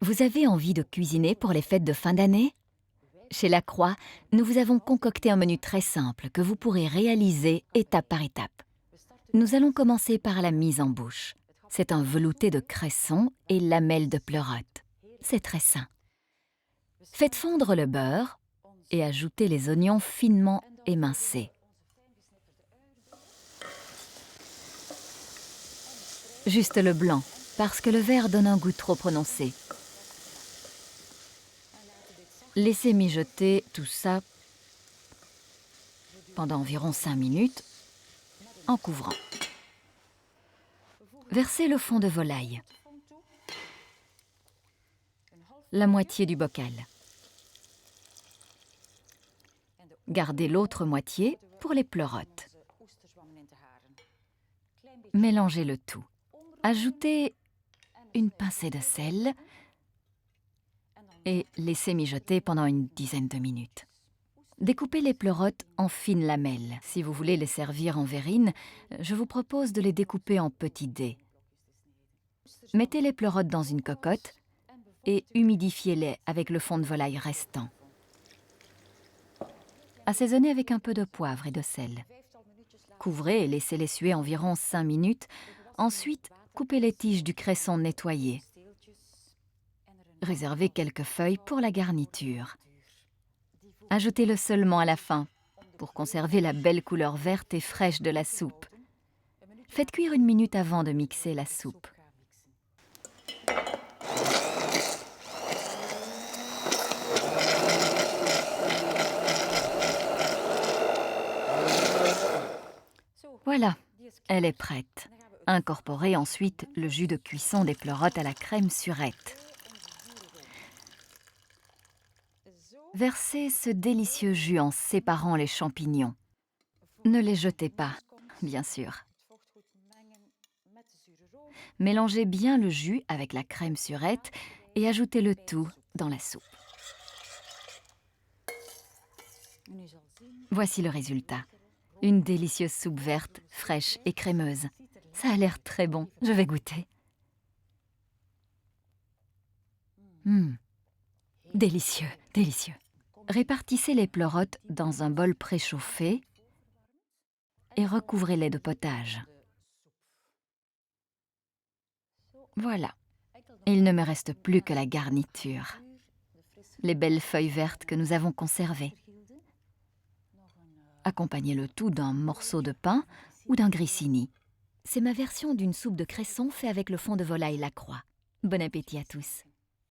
Vous avez envie de cuisiner pour les fêtes de fin d'année? Chez Lacroix, nous vous avons concocté un menu très simple que vous pourrez réaliser étape par étape. Nous allons commencer par la mise en bouche. C'est un velouté de cresson et lamelles de pleurote. C'est très sain. Faites fondre le beurre et ajoutez les oignons finement émincés. Juste le blanc, parce que le vert donne un goût trop prononcé. Laissez mijoter tout ça pendant environ 5 minutes en couvrant. Versez le fond de volaille, la moitié du bocal. Gardez l'autre moitié pour les pleurotes. Mélangez le tout. Ajoutez une pincée de sel et laissez mijoter pendant une dizaine de minutes. Découpez les pleurotes en fines lamelles. Si vous voulez les servir en verrine, je vous propose de les découper en petits dés. Mettez les pleurotes dans une cocotte et humidifiez-les avec le fond de volaille restant. Assaisonnez avec un peu de poivre et de sel. Couvrez et laissez-les suer environ 5 minutes. Ensuite, coupez les tiges du cresson nettoyé. Réservez quelques feuilles pour la garniture. Ajoutez-le seulement à la fin, pour conserver la belle couleur verte et fraîche de la soupe. Faites cuire 1 minute avant de mixer la soupe. Voilà, elle est prête. Incorporez ensuite le jus de cuisson des pleurotes à la crème surette. Versez ce délicieux jus en séparant les champignons. Ne les jetez pas, bien sûr. Mélangez bien le jus avec la crème surette et ajoutez le tout dans la soupe. Voici le résultat. Une délicieuse soupe verte, fraîche et crémeuse. Ça a l'air très bon, je vais goûter. Délicieux, délicieux. Répartissez les pleurotes dans un bol préchauffé et recouvrez-les de potage. Voilà, il ne me reste plus que la garniture. Les belles feuilles vertes que nous avons conservées. Accompagnez le tout d'un morceau de pain ou d'un grissini. C'est ma version d'une soupe de cresson faite avec le fond de volaille Lacroix. Bon appétit à tous!